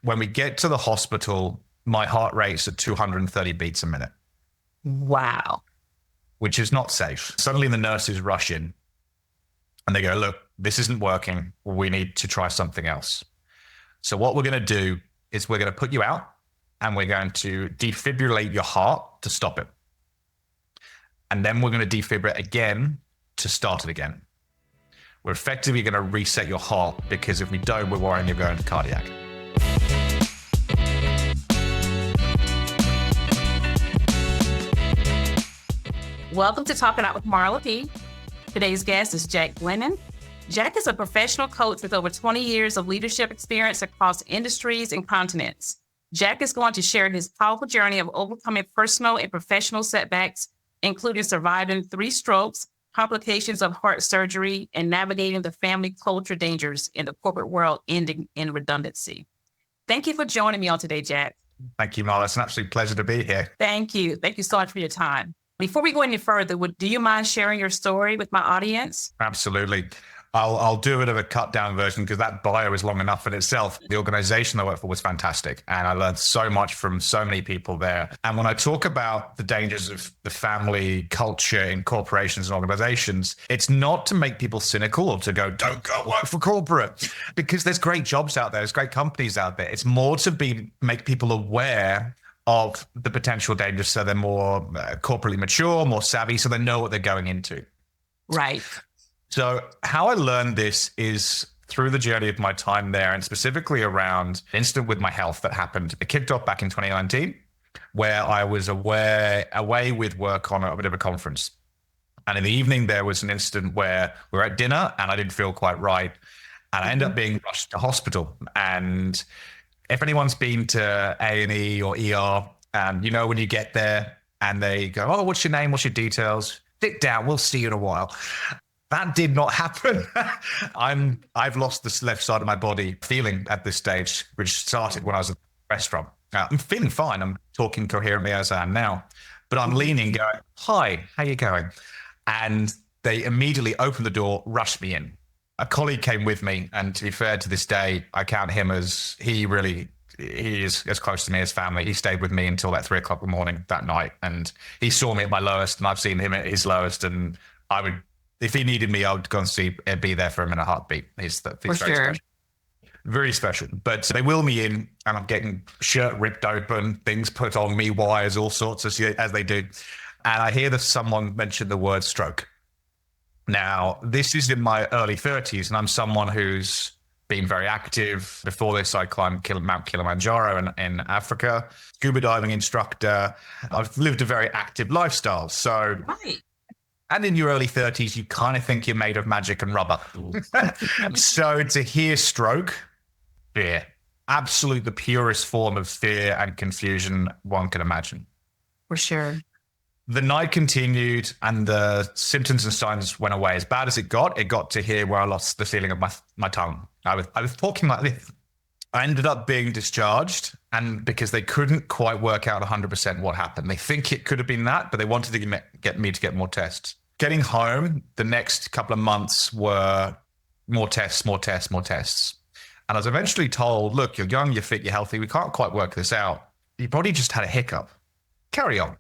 When we get to the hospital, my heart rate's at 230 beats a minute, Wow. which is not safe. Suddenly the nurses rush in and they go, look, this isn't working. We need to try something else. So what we're going to do is we're going to put you out and we're going to defibrillate your heart to stop it. And then we're going to defibrillate again to start it again. We're effectively going to reset your heart because if we don't, we're worrying you're going to cardiac. Welcome to Talking Out with Marla P. Today's guest is Jack Glennon. Jack is a professional coach with over 20 years of leadership experience across industries and continents. Jack is going to share his powerful journey of overcoming personal and professional setbacks, including surviving 3 strokes, complications of heart surgery, and navigating the family culture dangers in the corporate world ending in redundancy. Thank you for joining me on today, Jack. Thank you, Marla. It's an absolute pleasure to be here. Thank you. Thank you so much for your time. Before we go any further, do you mind sharing your story with my audience? Absolutely. I'll do a bit of a cut down version because that bio is long enough in itself. The organization I worked for was fantastic and I learned so much from so many people there. And when I talk about the dangers of the family culture in corporations and organizations, it's not to make people cynical or to go, don't go work for corporate, because there's great jobs out there. There's great companies out there. It's more to make people aware of the potential dangers so they're more corporately mature, more savvy, so they know what they're going into. Right. So how I learned this is through the journey of my time there and specifically around an incident with my health that happened. It kicked off back in 2019 where I was away with work on a bit of a conference. And in the evening, there was an incident where we were at dinner and I didn't feel quite right. And I ended up being rushed to hospital. And if anyone's been to A&E or ER, you know when you get there and they go, oh, what's your name? What's your details? Sit down. We'll see you in a while. That did not happen. I've lost this left side of my body feeling at this stage, which started when I was at the restaurant. I'm feeling fine. I'm talking coherently as I am now, but I'm leaning going, hi, how you going? And they immediately opened the door, rushed me in. A colleague came with me, and to be fair, to this day, I count him as he is as close to me as family. He stayed with me until about 3 o'clock in the morning that night, and he saw me at my lowest, and I've seen him at his lowest, and I would, if he needed me, I would go and see and be there for him in a heartbeat. He's For very sure. special. Very special. But they wheel me in, and I'm getting shirt ripped open, things put on me, wires, all sorts as they do, and I hear that someone mention the word stroke. Now, this is in my early 30s, and I'm someone who's been very active. Before this, I climbed Mount Kilimanjaro in Africa, scuba diving instructor. I've lived a very active lifestyle. So, Right. and in your early 30s, you kind of think you're made of magic and rubber. So to hear stroke, fear, absolute the purest form of fear and confusion one can imagine. For sure. The night continued and the symptoms and signs went away. As bad as it got to here where I lost the feeling of my tongue. I was talking like this. I ended up being discharged, and because they couldn't quite work out 100% what happened. They think it could have been that, but they wanted to get me to get more tests. Getting home, the next couple of months were more tests. And I was eventually told, look, you're young, you're fit, you're healthy. We can't quite work this out. You probably just had a hiccup. Carry on.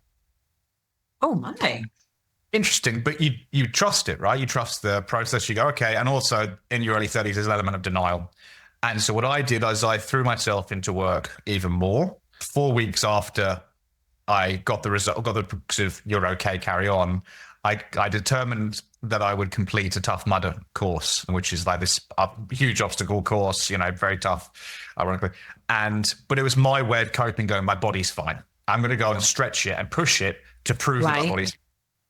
Oh, my. Interesting, but you trust it, right? You trust the process. You go, okay. And also in your early 30s, there's an element of denial. And so what I did is I threw myself into work even more. 4 weeks after I got the result, got the sort of, you're okay, carry on, I determined that I would complete a Tough Mudder course, which is like this huge obstacle course, very tough, ironically. But it was my way of coping, going, my body's fine. I'm going to go and stretch it and push it to prove that my body's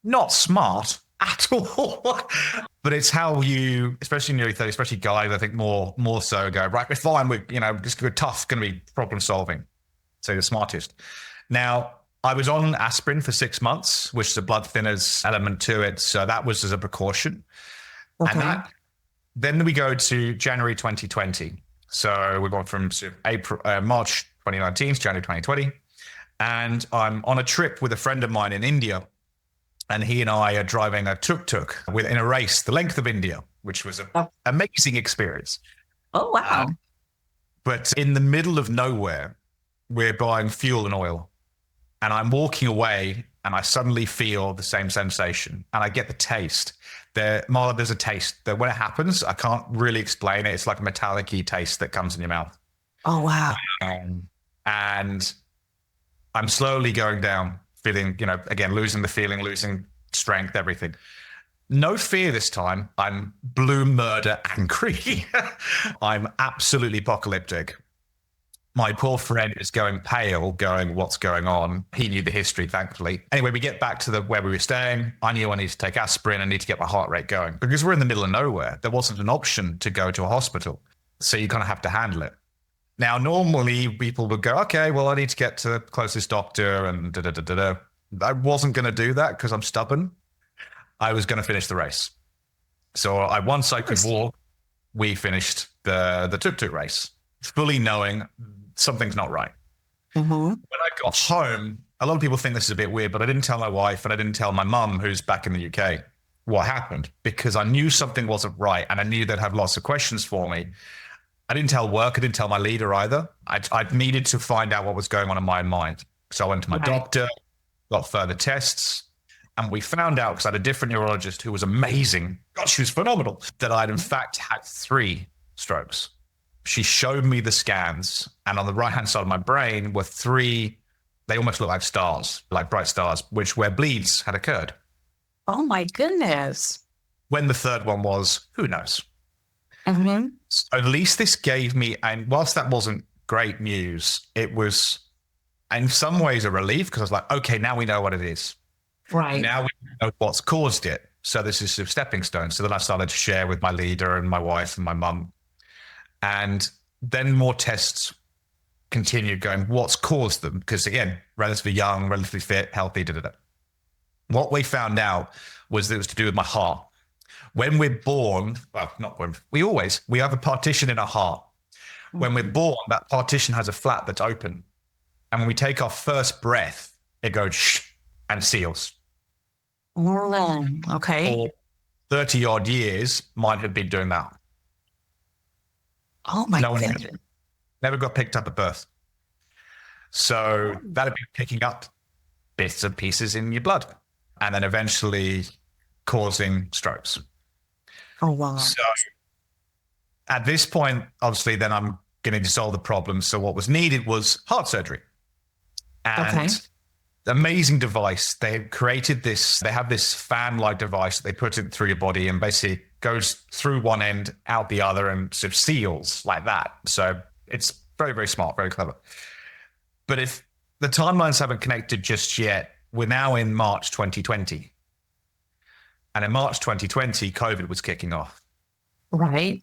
not smart at all. But it's how you, especially in your early 30s, especially guys, I think more so go, right, we're fine. We're just good, tough, going to be problem solving. So the smartest. Now, I was on aspirin for 6 months, which is a blood thinners element to it. So that was as a precaution. Okay. And then we go to January 2020. So we've gone from sort of March 2019 to January 2020. And I'm on a trip with a friend of mine in India. And he and I are driving a tuk-tuk in a race the length of India, which was an amazing experience. Oh, wow. But in the middle of nowhere, we're buying fuel and oil. And I'm walking away and I suddenly feel the same sensation and I get the taste. Marla, there's a taste that when it happens, I can't really explain it. It's like a metallic-y taste that comes in your mouth. Oh, wow. And I'm slowly going down, feeling, again, losing the feeling, losing strength, everything. No fear this time. I'm blue murder angry. I'm absolutely apocalyptic. My poor friend is going pale, going, what's going on? He knew the history, thankfully. Anyway, we get back to where we were staying. I knew I needed to take aspirin. I need to get my heart rate going. Because we're in the middle of nowhere, there wasn't an option to go to a hospital. So you kind of have to handle it. Now, normally people would go, okay, well, I need to get to the closest doctor and da-da-da-da-da. I wasn't going to do that because I'm stubborn. I was going to finish the race. So once I could walk, we finished the tuk-tuk race, fully knowing something's not right. Mm-hmm. When I got home, a lot of people think this is a bit weird, but I didn't tell my wife and I didn't tell my mum, who's back in the UK, what happened, because I knew something wasn't right and I knew they'd have lots of questions for me. I didn't tell work. I didn't tell my leader either. I needed to find out what was going on in my mind. So I went to my doctor, got further tests, and we found out, because I had a different neurologist who was amazing. God, she was phenomenal, that I'd in fact had 3 strokes. She showed me the scans, and on the right-hand side of my brain were 3, they almost looked like stars, like bright stars, where bleeds had occurred. Oh my goodness. When the third one was, who knows? Mm-hmm. So at least this gave me, and whilst that wasn't great news, it was in some ways a relief, because I was like, okay, now we know what it is. Right. Now we know what's caused it. So this is a stepping stone. So then I started to share with my leader and my wife and my mum. And then more tests continued going, what's caused them? Because again, relatively young, relatively fit, healthy, da-da-da. What we found out was that it was to do with my heart. When we're born, well, not when, we have a partition in our heart. When we're born, that partition has a flap that's open. And when we take our first breath, it goes shh and seals. Okay. For 30 odd years, mine had been doing that. Oh my goodness. Never got picked up at birth. So that had been picking up bits and pieces in your blood and then eventually causing strokes. Oh, wow. So at this point, obviously, then I'm going to solve the problem. So what was needed was heart surgery. And the amazing device, they created this, they have this fan-like device that they put it through your body and basically goes through one end, out the other, and sort of seals like that. So it's very, very smart, very clever. But if the timelines haven't connected just yet, we're now in March 2020. And in March 2020, COVID was kicking off. Right.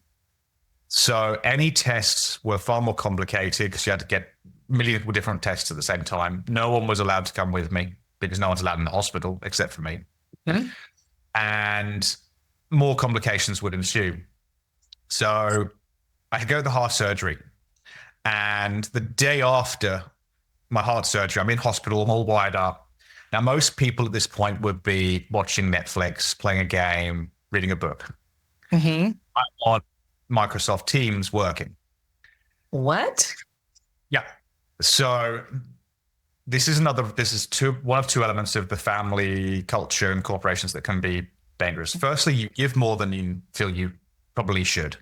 So any tests were far more complicated because you had to get millions of different tests at the same time. No one was allowed to come with me because no one's allowed in the hospital except for me. Mm-hmm. And more complications would ensue. So I could go to the heart surgery. And the day after my heart surgery, I'm in hospital, I'm all wired up. Now, most people at this point would be watching Netflix, playing a game, reading a book. Mm-hmm. I'm on Microsoft Teams working. What? Yeah. So this is one of two elements of the family culture and corporations that can be dangerous. Firstly, you give more than you feel you probably should.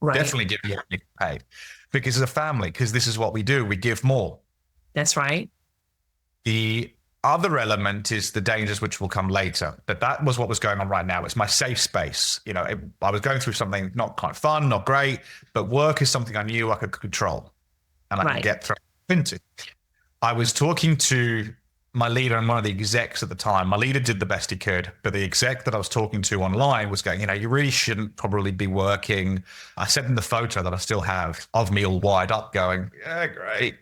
Right. Definitely give more than you get paid. Because as a family, because this is what we do, we give more. That's right. The other element is the dangers which will come later. That was what was going on right now. It's my safe space. I was going through something not quite fun, not great, but work is something I knew I could control and I could get thrown into. I was talking to my leader and one of the execs at the time. My leader did the best he could, but the exec that I was talking to online was going, you really shouldn't probably be working. I sent them the photo that I still have of me all wired up going, yeah, great.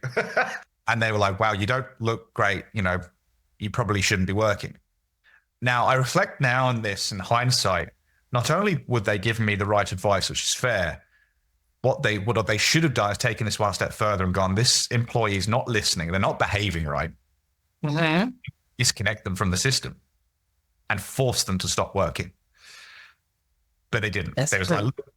And they were like, wow, you don't look great. You probably shouldn't be working. Now, I reflect now on this in hindsight. Not only would they give me the right advice, which is fair, what they should have done is taken this one step further and gone, this employee is not listening. They're not behaving right. Mm-hmm. Disconnect them from the system and force them to stop working. But they didn't. They was like, look,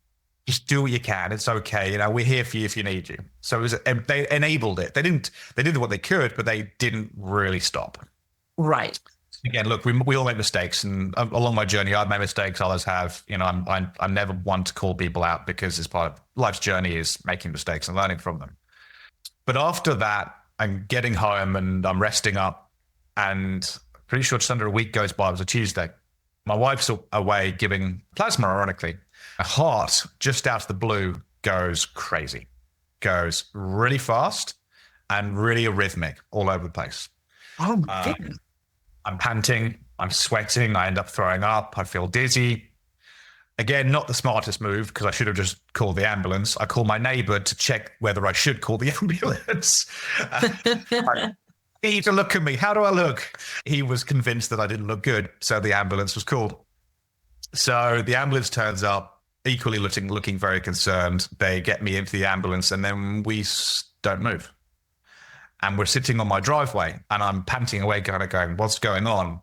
just do what you can. It's okay. We're here for you if you need you. So they enabled it. They did what they could, but they didn't really stop. Right. Again, look, we all make mistakes, and along my journey, I've made mistakes. Others have. I'm never one to call people out, because it's part of life's journey is making mistakes and learning from them. But after that, I'm getting home and I'm resting up, and pretty sure just under a week goes by. It was a Tuesday. My wife's away giving plasma, ironically. My heart, just out of the blue, goes crazy, goes really fast and really arrhythmic all over the place. Oh, my goodness. I'm panting, I'm sweating, I end up throwing up, I feel dizzy. Again, not the smartest move, because I should have just called the ambulance. I call my neighbor to check whether I should call the ambulance. He need to look at me. How do I look? He was convinced that I didn't look good, so the ambulance was called. So the ambulance turns up, equally looking very concerned. They get me into the ambulance, and then we don't move. And we're sitting on my driveway, and I'm panting away, kind of going, what's going on?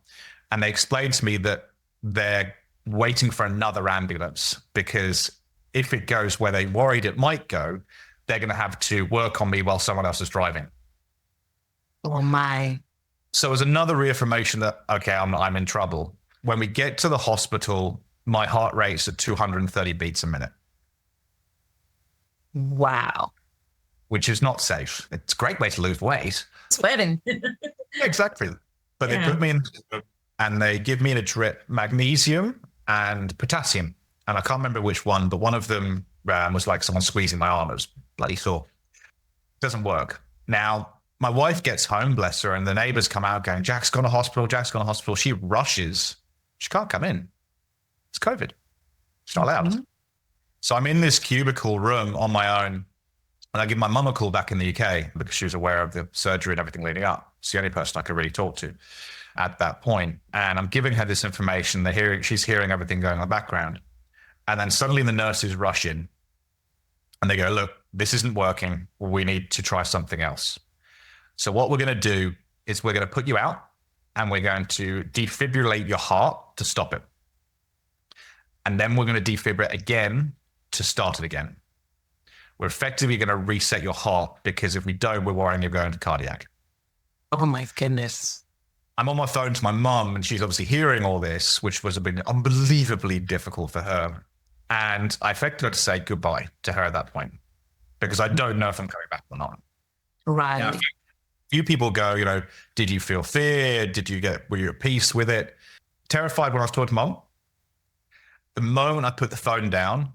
And they explained to me that they're waiting for another ambulance, because if it goes where they worried it might go, they're going to have to work on me while someone else is driving. Oh, my. So it was another reaffirmation that, okay, I'm in trouble. When we get to the hospital, my heart rate's at 230 beats a minute. Wow. Which is not safe. It's a great way to lose weight. Sweating. Exactly. But they put me in, and they give me a drip, magnesium and potassium. And I can't remember which one, but one of them was like someone squeezing my arm. It was bloody sore. Doesn't work. Now, my wife gets home, bless her, and the neighbors come out going, Jack's gone to hospital, Jack's gone to hospital. She rushes. She can't come in. It's COVID. She's not allowed. Mm-hmm. So I'm in this cubicle room on my own. And I give my mum a call back in the UK, because she was aware of the surgery and everything leading up. It's the only person I could really talk to at that point. And I'm giving her this information. She's hearing everything going on in the background. And then suddenly the nurses rush in, and they go, look, this isn't working. We need to try something else. So what we're going to do is we're going to put you out, and we're going to defibrillate your heart to stop it. And then we're going to defibrillate again to start it again. We're effectively going to reset your heart, because if we don't, we're worrying you're going to cardiac. Oh, my goodness. I'm on my phone to my mum, and she's obviously hearing all this, which was been unbelievably difficult for her. And I effectively had to say goodbye to her at that point, because I don't know if I'm coming back or not. Right. Now, few people go, did you feel fear? Were you at peace with it? Terrified when I was talking to mum. The moment I put the phone down,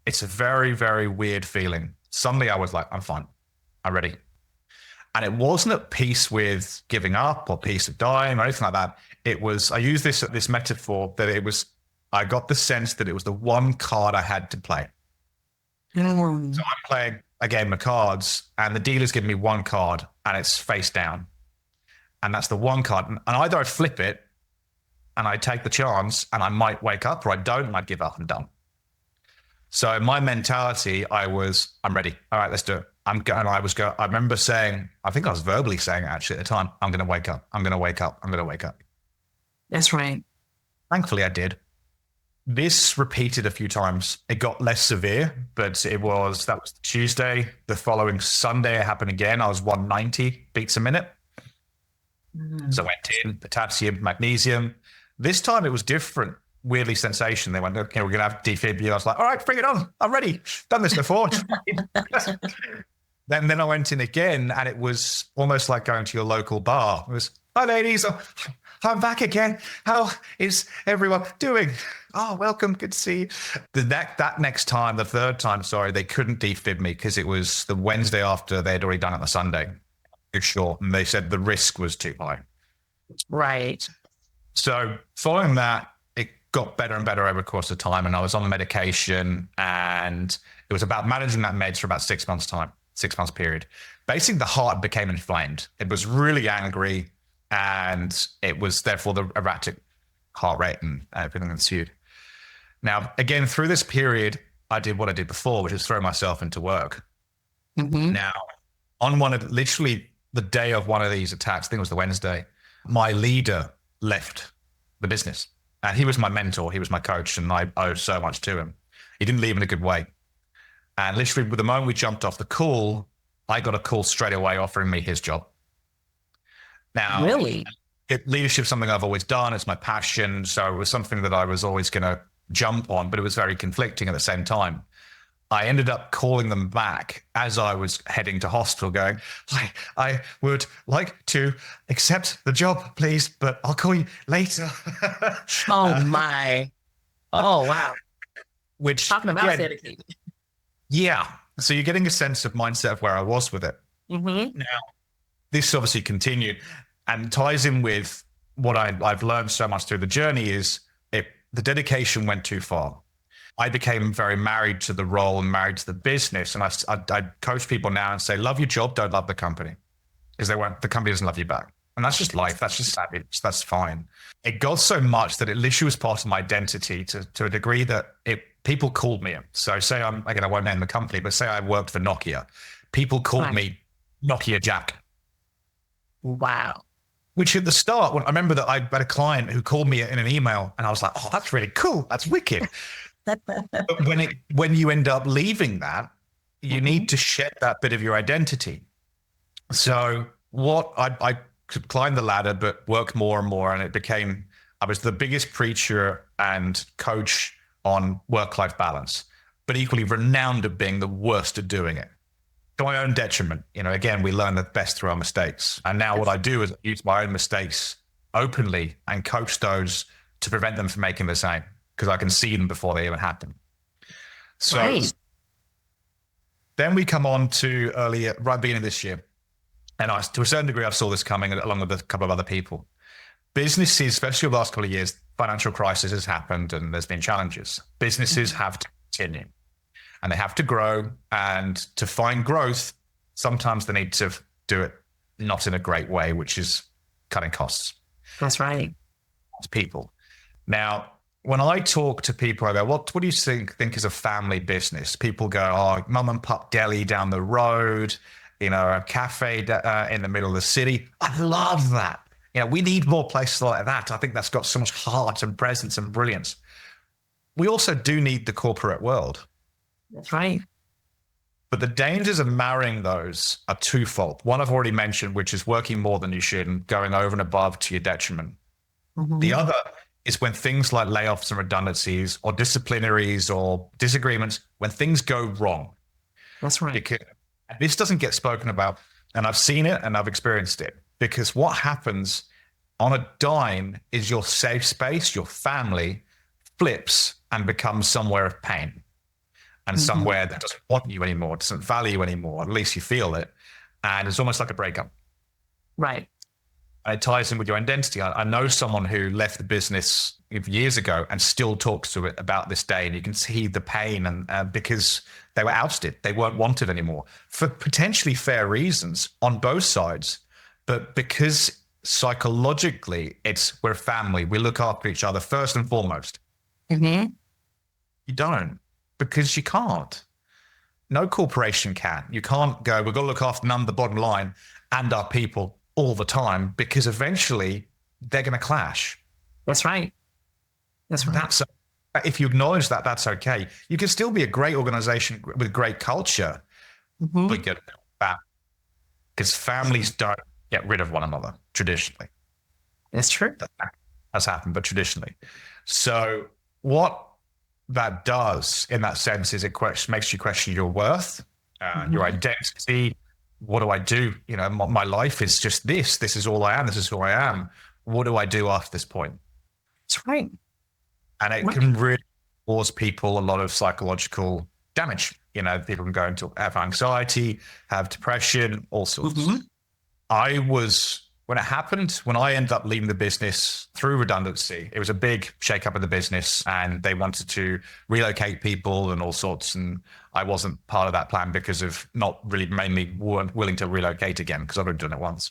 it's a very, very weird feeling. Suddenly I was like, I'm fine. I'm ready. And it wasn't at peace with giving up or peace of dying or anything like that. It was, I use this metaphor that I got the sense that it was the one card I had to play. So I'm playing a game of cards, and the dealer's giving me one card, and it's face down. And that's the one card. And either I'd flip it and I'd take the chance and I might wake up, or I don't, and I'd give up and done. So in my mentality, I'm ready. All right, let's do it. I remember saying, I think I was verbally saying it actually at the time, I'm going to wake up. I'm going to wake up. I'm going to wake up. That's right. Thankfully I did. This repeated a few times. It got less severe, but that was Tuesday. The following Sunday, it happened again. I was 190 beats a minute. So I went in, potassium, magnesium. This time it was different. Weirdly sensation. They went, okay, we're going to have defibrillate. I was like, all right, bring it on. I'm ready. Done this before. Then I went in again, and it was almost like going to your local bar. It was, hi ladies, I'm back again. How is everyone doing? Oh, welcome. Good to see you. That next time, the third time, they couldn't defib me, because it was the Wednesday after they had already done it on the Sunday. Too short. And they said the risk was too high. Right. So following that, it got better and better over the course of time. And I was on the medication, and it was about managing that meds for about 6 months time, 6 months period. Basically, the heart became inflamed. It was really angry, and it was therefore the erratic heart rate and everything ensued. Now, again, through this period, I did what I did before, which is throw myself into work. Mm-hmm. Now, on literally the day of one of these attacks, I think it was the Wednesday, my leader left the business. And he was my mentor. He was my coach, and I owe so much to him. He didn't leave in a good way. And literally, with the moment we jumped off the call, I got a call straight away offering me his job. Now, Really? leadership is something I've always done. It's my passion. So it was something that I was always going to jump on, but it was very conflicting at the same time. I ended up calling them back as I was heading to hospital going, I would like to accept the job, please, but I'll call you later. Oh, my. Oh, wow. Which, Talking about dedicated. Yeah. So you're getting a sense of mindset of where I was with it. Mm-hmm. Now, this obviously continued and ties in with what I've learned so much through the journey is the dedication went too far. I became very married to the role and married to the business. And I coach people now and say, love your job, don't love the company. Because the company doesn't love you back. And that's just life. That's just savage. That's fine. It got so much that it literally was part of my identity to a degree that people called me. So say I won't name the company, but say I worked for Nokia. People called me Nokia Jack. Wow. Which at the start, when I remember that I had a client who called me in an email and I was like, oh, that's really cool. That's wicked. But when you end up leaving that, you need to shed that bit of your identity. So I climbed the ladder, but worked more and more. And I was the biggest preacher and coach on work-life balance, but equally renowned at being the worst at doing it. To my own detriment. Again, we learn the best through our mistakes. And now what I do is use my own mistakes openly and coach those to prevent them from making the same, because I can see them before they even happen. So then we come on to right beginning of this year. And to a certain degree, I saw this coming along with a couple of other people. Businesses, especially over the last couple of years, financial crisis has happened and there's been challenges. Businesses have to continue and they have to grow. And to find growth, sometimes they need to do it not in a great way, which is cutting costs. That's right. People. Now, when I talk to people, I go, what do you think is a family business? People go, oh, mum and pop deli down the road, a cafe in the middle of the city. I love that. We need more places like that. I think that's got so much heart and presence and brilliance. We also do need the corporate world. That's right. But the dangers of marrying those are twofold. One I've already mentioned, which is working more than you should and going over and above to your detriment. Mm-hmm. The other is when things like layoffs and redundancies or disciplinaries or disagreements, when things go wrong. That's right. Because this doesn't get spoken about, and I've seen it and I've experienced it, because what happens on a dime is your safe space, your family flips and becomes somewhere of pain and somewhere that doesn't want you anymore, doesn't value you anymore. At least you feel it. And it's almost like a breakup. Right. And it ties in with your identity. I know someone who left the business years ago and still talks to it about this day. And you can see the pain and because they were ousted. They weren't wanted anymore for potentially fair reasons on both sides. But because psychologically we're family, we look after each other first and foremost. Mm-hmm. You don't, because you can't. No corporation can. You can't go, we've got to look after the bottom line and our people all the time, because eventually they're going to clash. That's right. That's right. If you acknowledge that, that's okay. You can still be a great organization with great culture, but get that, because families don't get rid of one another traditionally. That's true. That has happened, but traditionally. So what that does in that sense is it makes you question your worth, your identity. What do I do? My life is just this. This is all I am. This is who I am. What do I do after this point? That's right. And it can really cause people a lot of psychological damage. People can go into have anxiety, have depression, all sorts. When it happened, when I ended up leaving the business through redundancy, it was a big shakeup of the business and they wanted to relocate people and all sorts. And I wasn't part of that plan because of mainly weren't willing to relocate again because I'd already done it once.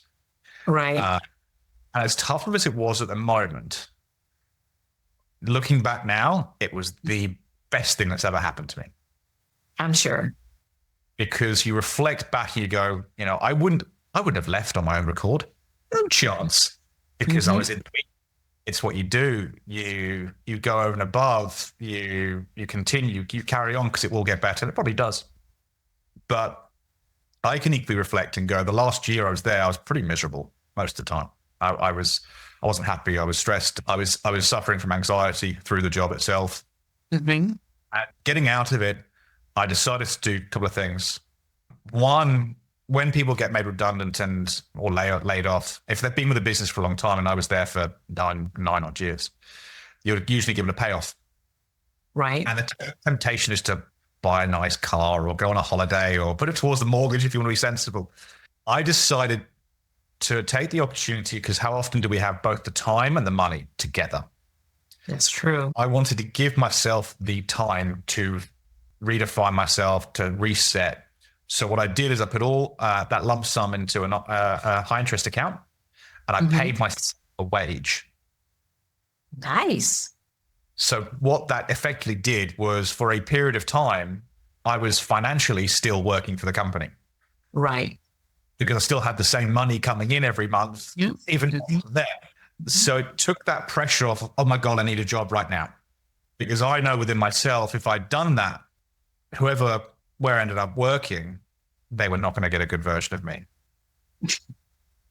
Right. And as tough as it was at the moment, looking back now, it was the best thing that's ever happened to me. I'm sure. Because you reflect back and you go, I wouldn't have left on my own record. No chance, because I was in It's what you do. You go over and above. You continue. You carry on because it will get better. It probably does. But I can equally reflect and go, the last year I was there, I was pretty miserable most of the time. I wasn't happy. I was stressed. I was suffering from anxiety through the job itself. Mm-hmm. And getting out of it, I decided to do a couple of things. One, when people get made redundant or laid off, if they've been with the business for a long time, and I was there for nine odd years, you're usually given a payoff. Right. And the temptation is to buy a nice car or go on a holiday or put it towards the mortgage if you want to be sensible. I decided to take the opportunity because how often do we have both the time and the money together? That's true. I wanted to give myself the time to redefine myself, to reset. So what I did is I put all that lump sum into a high interest account, and I paid myself a wage. Nice. So what that effectively did was, for a period of time, I was financially still working for the company. Right. Because I still had the same money coming in every month, even there. So it took that pressure off. Oh my God, I need a job right now. Because I know within myself, if I'd done that, where I ended up working, they were not going to get a good version of me.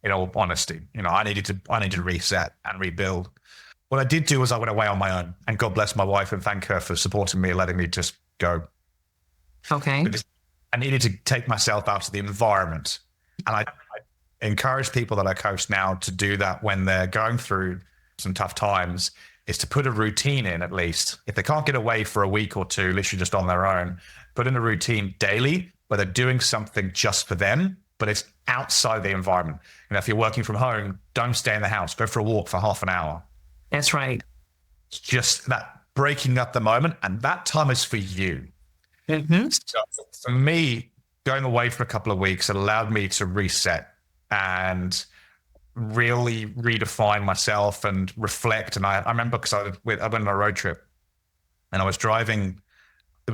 In all honesty, I needed to reset and rebuild. What I did do was I went away on my own, and God bless my wife and thank her for supporting me, letting me just go. Okay. Because I needed to take myself out of the environment. And I encourage people that I coach now to do that when they're going through some tough times, is to put a routine in at least. If they can't get away for a week or two, literally just on their own, put in a routine daily where they're doing something just for them, but it's outside the environment. If you're working from home, don't stay in the house. Go for a walk for half an hour. That's right. It's just that breaking up the moment, and that time is for you. Mm-hmm. So for me, going away for a couple of weeks, it allowed me to reset and really redefine myself and reflect. And I remember because I went on a road trip and I was driving.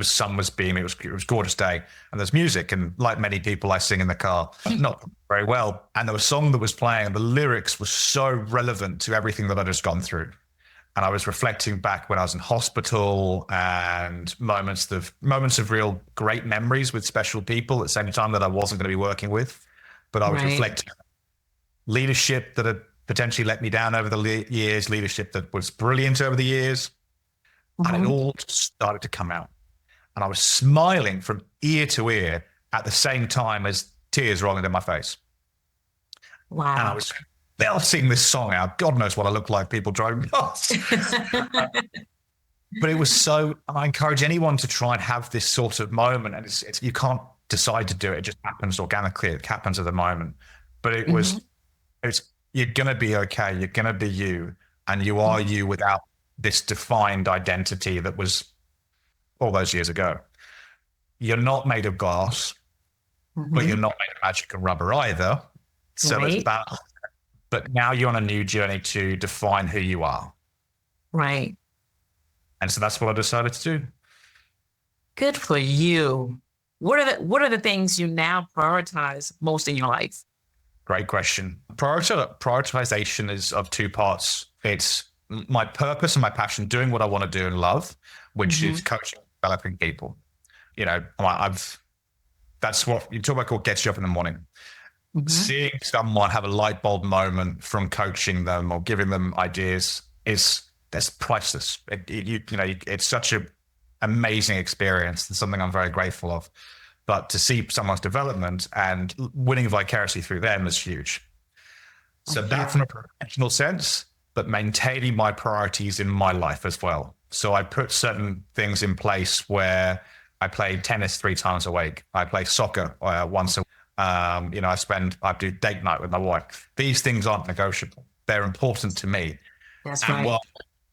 Sun was beaming. It was a gorgeous day, and there's music. And like many people, I sing in the car, not very well. And there was a song that was playing, and the lyrics were so relevant to everything that I'd just gone through. And I was reflecting back when I was in hospital and moments of real great memories with special people at the same time that I wasn't going to be working with. But I was reflecting leadership that had potentially let me down over the years, leadership that was brilliant over the years. And it all started to come out. And I was smiling from ear to ear at the same time as tears rolling down my face. Wow. And I was belting this song out. God knows what I look like, people driving past. But it was so, and I encourage anyone to try and have this sort of moment. And it's you can't decide to do it. It just happens organically. It happens at the moment. But it was, you're going to be okay. You're going to be you. And you are you without this defined identity that was all those years ago. You're not made of glass, but you're not made of magic and rubber either. So it's that. But now you're on a new journey to define who you are. Right. And so that's what I decided to do. Good for you. What are the things you now prioritize most in your life? Great question. Prioritization is of two parts. It's my purpose and my passion, doing what I want to do and love, which is coaching, developing people. That's what you talk about, what gets you up in the morning. Seeing someone have a light bulb moment from coaching them or giving them ideas that's priceless. It's such an amazing experience and something I'm very grateful of. But to see someone's development and winning vicariously through them is huge. So that from a professional sense, but maintaining my priorities in my life as well. So I put certain things in place where I play tennis 3 times a week. I play soccer once a week. I do date night with my wife. These things aren't negotiable. They're important to me. That's right. Well,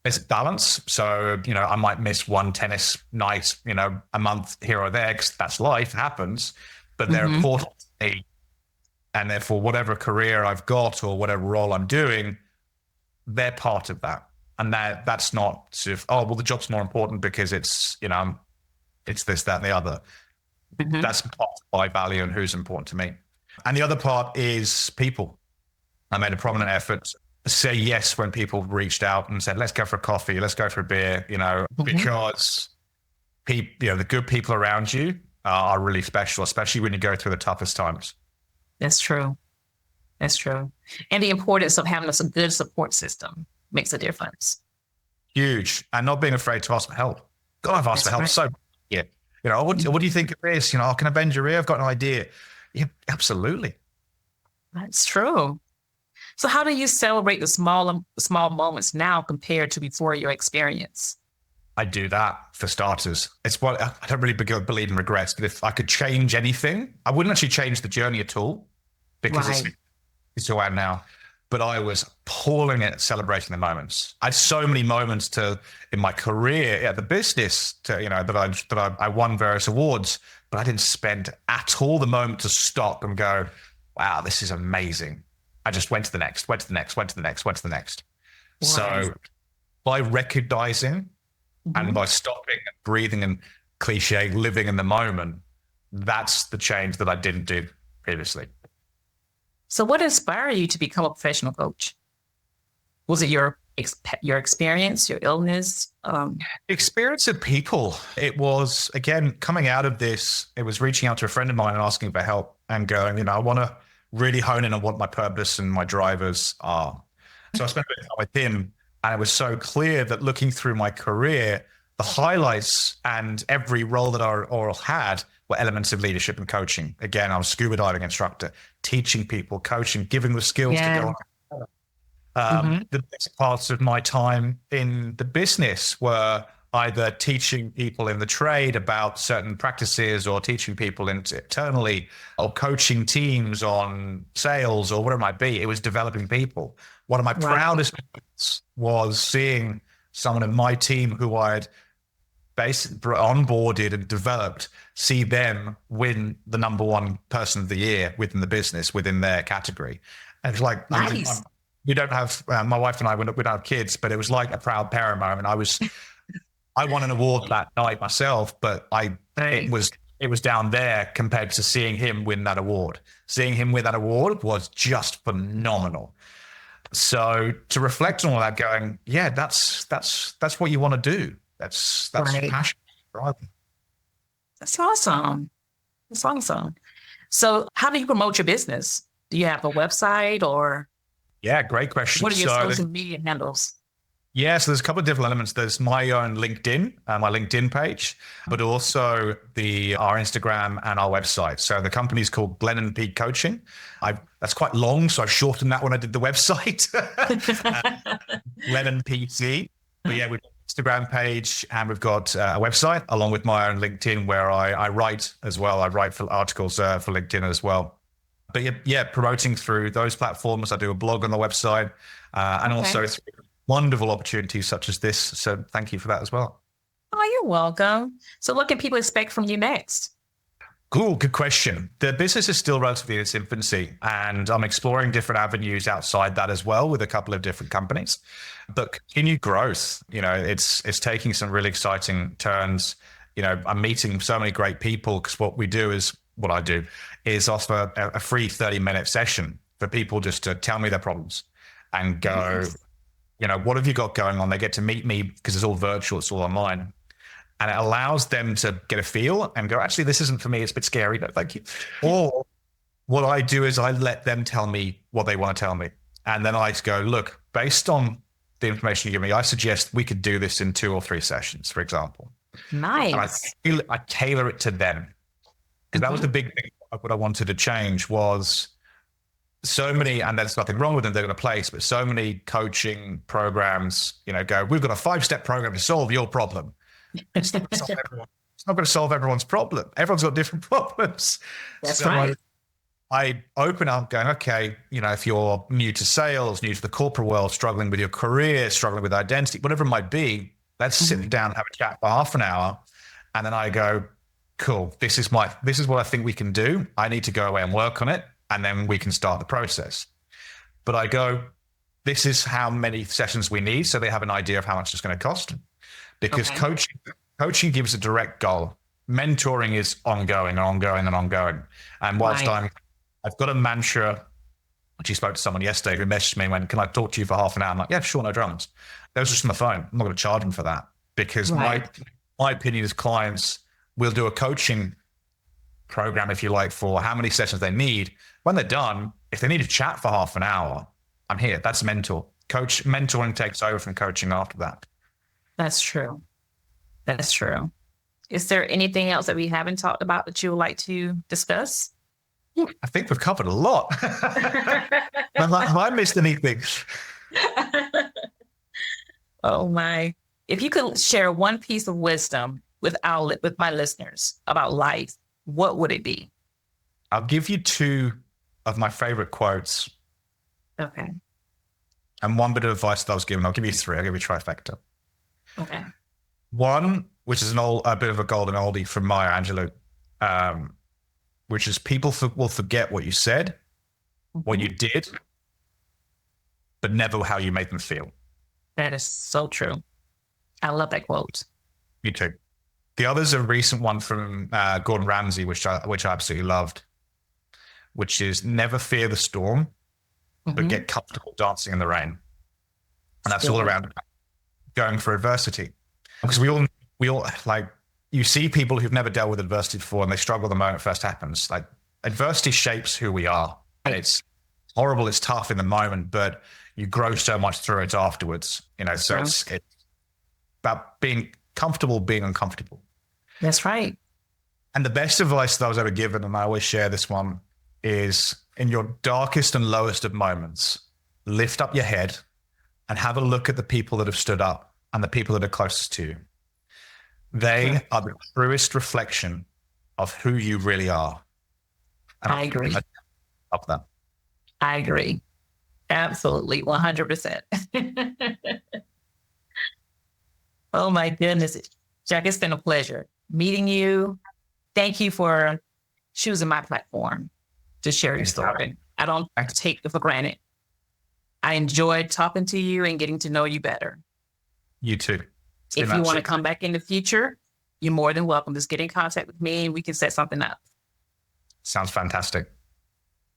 it's balance. So, I might miss one tennis night, a month here or there, because that's life, happens, but they're important to me. And therefore, whatever career I've got or whatever role I'm doing, they're part of that. And that's not sort of, the job's more important because it's, it's this, that, and the other. That's part of my value and who's important to me. And the other part is people. I made a prominent effort say yes when people reached out and said, let's go for a coffee, let's go for a beer, because the good people around you are really special, especially when you go through the toughest times. That's true. That's true. And the importance of having a good support system makes a difference. Huge. And not being afraid to ask for help. God, I've asked for help. Right. So, yeah. What do you think it is? Can I bend your ear? I've got an idea. Yeah, absolutely. That's true. So how do you celebrate the small moments now compared to before your experience? I do that for starters. It's what I don't really believe in regrets, but if I could change anything, I wouldn't actually change the journey at all because it's who I am now. But I was appalling at celebrating the moments. I had so many moments in my career at the business that I won various awards, but I didn't spend at all the moment to stop and go, wow, this is amazing. I just went to the next, went to the next, went to the next, went to the next. Wow. So by recognizing and by stopping and breathing and cliche living in the moment, that's the change that I didn't do previously. So what inspired you to become a professional coach? Was it your experience, your illness? Experience of people. It was, again, coming out of this, it was reaching out to a friend of mine and asking for help and going, I want to really hone in on what my purpose and my drivers are. So I spent a bit of time with him, and it was so clear that looking through my career, the highlights and every role that I had were elements of leadership and coaching. Again, I was a scuba diving instructor, teaching people, coaching, giving the skills to go on. The best parts of my time in the business were either teaching people in the trade about certain practices or teaching people internally or coaching teams on sales or whatever it might be. It was developing people. One of my proudest moments was seeing someone in my team who I had basically onboarded and developed, see them win the number one person of the year within the business, within their category. And it's like, nice. We don't have, my wife and I, we don't have kids, but it was like a proud parent moment. I won an award that night myself, but it was down there compared to seeing him win that award. Seeing him win that award was just phenomenal. So to reflect on all that, going, yeah, that's what you want to do. That's passion. Right? That's awesome. That's awesome. So how do you promote your business? Do you have a website or? Yeah, great question. What are your social media handles? Yeah, so there's a couple of different elements. There's my own LinkedIn, my LinkedIn page, but also our Instagram and our website. So the company's called Glenn & P Coaching. That's quite long, so I shortened that when I did the website. Glenn & PC. But yeah, we've got an Instagram page and we've got a website along with my own LinkedIn where I write as well. I write for articles for LinkedIn as well. But yeah, promoting through those platforms. I do a blog on the website and also through wonderful opportunities such as this. So thank you for that as well. Oh, you're welcome. So what can people expect from you next? Cool. Good question. The business is still relatively in its infancy, and I'm exploring different avenues outside that as well with a couple of different companies. But continued growth, it's taking some really exciting turns. I'm meeting so many great people because what I do is offer a free 30-minute session for people just to tell me their problems and go, what have you got going on? They get to meet me because it's all virtual, it's all online. And it allows them to get a feel and go, actually, this isn't for me. It's a bit scary, but thank you. Or what I do is I let them tell me what they want to tell me. And then I go, look, based on the information you give me, I suggest we could do this in 2 or 3 sessions, for example. Nice. And I tailor it to them. Because that was the big thing. What I wanted to change was so many, and there's nothing wrong with them, they're going to place, but so many coaching programs, go, we've got a 5-step program to solve your problem. It's not going to solve everyone's problem. Everyone's got different problems. That's right. I open up going, okay, if you're new to sales, new to the corporate world, struggling with your career, struggling with identity, whatever it might be, let's sit down and have a chat for half an hour. And then I go, cool, this is what I think we can do. I need to go away and work on it. And then we can start the process. But I go, this is how many sessions we need. So they have an idea of how much it's going to cost. Because coaching gives a direct goal. Mentoring is ongoing and ongoing and ongoing. And whilst I've got a mantra She spoke to someone yesterday who messaged me and went, can I talk to you for half an hour? I'm like, yeah, sure, no dramas. That was just on the phone. I'm not going to charge them for that because my opinion is clients will do a coaching program, if you like, for how many sessions they need. When they're done, if they need to chat for half an hour, I'm here. That's mentor. Mentoring takes over from coaching after that. That's true. That's true. Is there anything else that we haven't talked about that you would like to discuss? I think we've covered a lot. Have I missed anything? Oh my. If you could share one piece of wisdom with my listeners about life, what would it be? I'll give you two of my favorite quotes. Okay. And one bit of advice that I was given. I'll give you three. I'll give you a trifecta. Okay. One, which is a bit of a golden oldie from Maya Angelou, which is people will forget what you said, what you did, but never how you made them feel. That is so true. I love that quote. Me too. The other's a recent one from Gordon Ramsay, which I absolutely loved, which is never fear the storm, but get comfortable dancing in the rain. And that's all around going for adversity. Because we all like, you see people who've never dealt with adversity before and they struggle the moment it first happens. Like adversity shapes who we are. And it's horrible, it's tough in the moment, but you grow so much through it afterwards. So it's about being comfortable, being uncomfortable. That's right. And the best advice that I was ever given, and I always share this one, is in your darkest and lowest of moments, lift up your head and have a look at the people that have stood up and the people that are closest to you. They are the truest reflection of who you really are. And I agree. Up that. I agree. Absolutely. 100%. Oh my goodness. Jack, it's been a pleasure meeting you. Thank you for choosing my platform to share your story. I don't take it for granted. I enjoyed talking to you and getting to know you better. You too. If you want to come back in the future, you're more than welcome. Just get in contact with me and we can set something up. Sounds fantastic.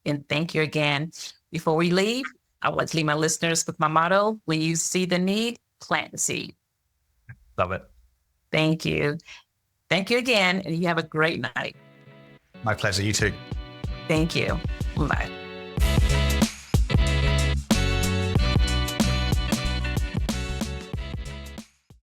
And thank you again. Before we leave, I would like to leave my listeners with my motto: when you see the need, plant the seed. Love it. Thank you. Thank you again. And you have a great night. My pleasure. You too. Thank you. Bye.